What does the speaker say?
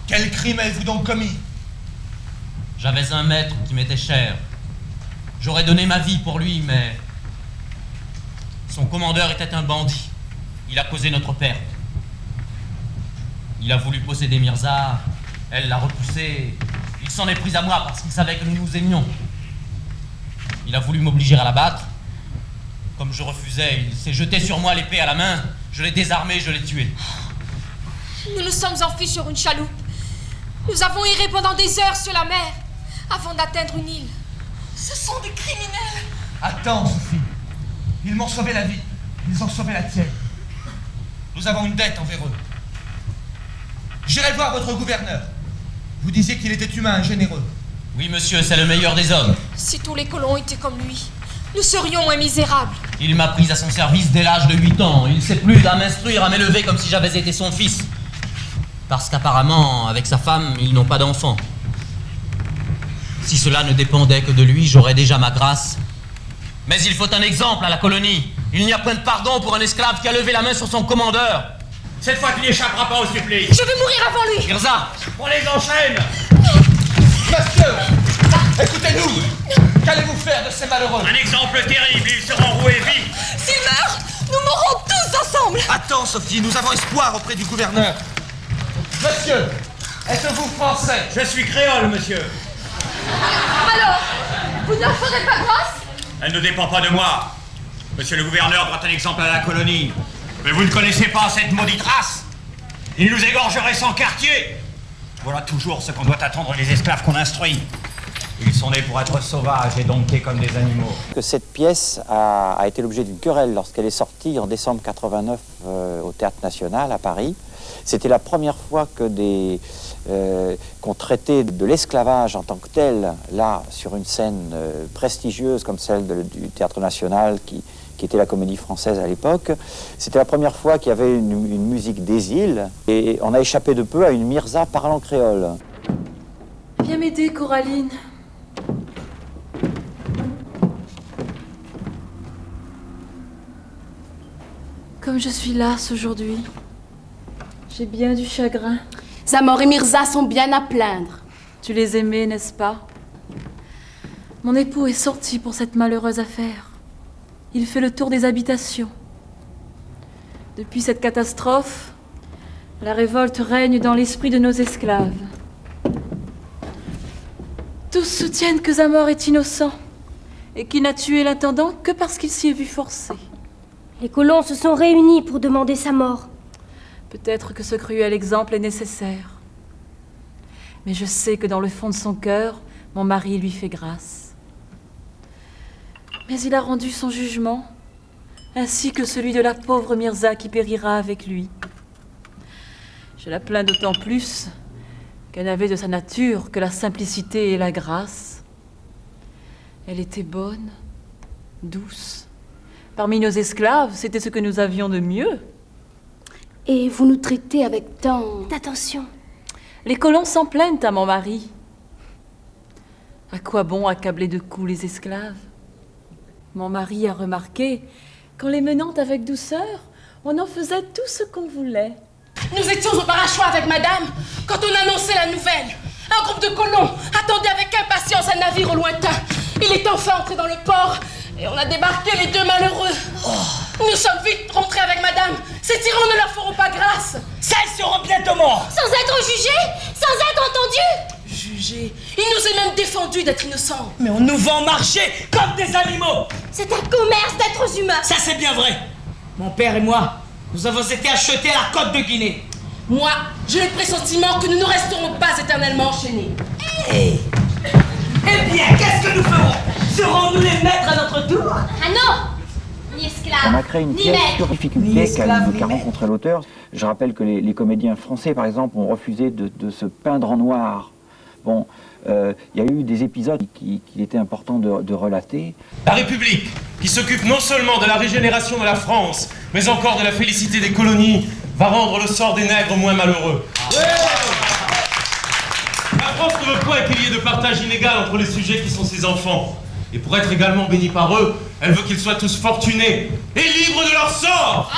Quel crime avez-vous donc commis? J'avais un maître qui m'était cher. J'aurais donné ma vie pour lui, mais... son commandeur était un bandit. Il a causé notre perte. Il a voulu posséder Mirza, elle l'a repoussé. Il s'en est pris à moi parce qu'il savait que nous nous aimions. Il a voulu m'obliger à l'abattre. Comme je refusais, il s'est jeté sur moi l'épée à la main. Je l'ai désarmé, je l'ai tué. Nous nous sommes enfuis sur une chaloupe. Nous avons erré pendant des heures sur la mer avant d'atteindre une île. Ce sont des criminels. Attends, Sophie. Ils m'ont sauvé la vie. Ils ont sauvé la tienne. Nous avons une dette envers eux. J'irai voir votre gouverneur. Vous disiez qu'il était humain et généreux. Oui, monsieur, c'est le meilleur des hommes. Si tous les colons étaient comme lui, nous serions moins misérables. Il m'a pris à son service dès l'âge de 8 ans. Il s'est plu à m'instruire, à m'élever comme si j'avais été son fils. Parce qu'apparemment, avec sa femme, ils n'ont pas d'enfants. Si cela ne dépendait que de lui, j'aurais déjà ma grâce. Mais il faut un exemple à la colonie. Il n'y a point de pardon pour un esclave qui a levé la main sur son commandeur. Cette fois, tu n'échapperas pas au supplice. Je vais mourir avant lui. Mirza, On les enchaîne. Monsieur, écoutez-nous. Qu'allez-vous faire de ces malheureux? Un exemple terrible, ils seront roués vifs. S'ils meurent, nous mourrons tous ensemble. Attends, Sophie, nous avons espoir auprès du gouverneur. Monsieur, êtes-vous français? Je suis créole, monsieur. Alors, vous ne leur ferez pas grâce? Elle ne dépend pas de moi. Monsieur le gouverneur doit un exemple à la colonie. Mais vous ne connaissez pas cette maudite race. Il nous égorgerait sans quartier. Voilà toujours ce qu'on doit attendre des esclaves qu'on instruit. Ils sont nés pour être sauvages et domptés comme des animaux. Cette pièce a été l'objet d'une querelle lorsqu'elle est sortie en décembre 89 au Théâtre National à Paris. C'était la première fois que qu'on traitait de l'esclavage en tant que tel, là, sur une scène prestigieuse comme celle du Théâtre National, qui était la Comédie Française à l'époque. C'était la première fois qu'il y avait une musique des îles, et on a échappé de peu à une Mirza parlant créole. Viens m'aider, Coraline. Comme je suis lasse aujourd'hui, j'ai bien du chagrin. Zamor et Mirza sont bien à plaindre. Tu les aimais, n'est-ce pas? Mon époux est sorti pour cette malheureuse affaire. Il fait le tour des habitations. Depuis cette catastrophe, la révolte règne dans l'esprit de nos esclaves. Tous soutiennent que Zamor est innocent et qu'il n'a tué l'intendant que parce qu'il s'y est vu forcé. Les colons se sont réunis pour demander sa mort. Peut-être que ce cruel exemple est nécessaire. Mais je sais que dans le fond de son cœur, mon mari lui fait grâce. Mais il a rendu son jugement, ainsi que celui de la pauvre Mirza qui périra avec lui. Je la plains d'autant plus qu'elle n'avait de sa nature que la simplicité et la grâce. Elle était bonne, douce. Parmi nos esclaves, c'était ce que nous avions de mieux. Et vous nous traitez avec tant d'attention. Les colons s'en plaignent à mon mari. À quoi bon accabler de coups les esclaves? Mon mari a remarqué qu'en les menant avec douceur, on en faisait tout ce qu'on voulait. Nous étions au Barachois avec madame quand on annonçait la nouvelle. Un groupe de colons attendait avec impatience un navire au lointain. Il est enfin entré dans le port et on a débarqué les deux malheureux. Nous sommes vite rentrés avec madame. Ces tyrans ne leur feront pas grâce. Celles seront bientôt morts. Sans être jugés, sans être entendus. Jugés. Il nous est même défendu d'être innocents. Mais on nous vend marcher comme des animaux. C'est un commerce d'êtres humains. Ça, c'est bien vrai. Mon père et moi, nous avons été achetés à la côte de Guinée. Moi, j'ai le pressentiment que nous ne resterons pas éternellement enchaînés. Eh bien, qu'est-ce que nous ferons? Serons-nous les maîtres à notre tour? Ah non! Ni esclaves, On a créé une ni pièce maîtres. sur difficulté qu'a rencontré l'auteur. Je rappelle que les comédiens français, par exemple, ont refusé de se peindre en noir. Bon, il y a eu des épisodes qu'il était important de relater. La République, qui s'occupe non seulement de la régénération de la France, mais encore de la félicité des colonies, va rendre le sort des nègres moins malheureux. La France ne veut point qu'il y ait de partage inégal entre les sujets qui sont ses enfants. Et pour être également bénis par eux, elle veut qu'ils soient tous fortunés et libres de leur sort.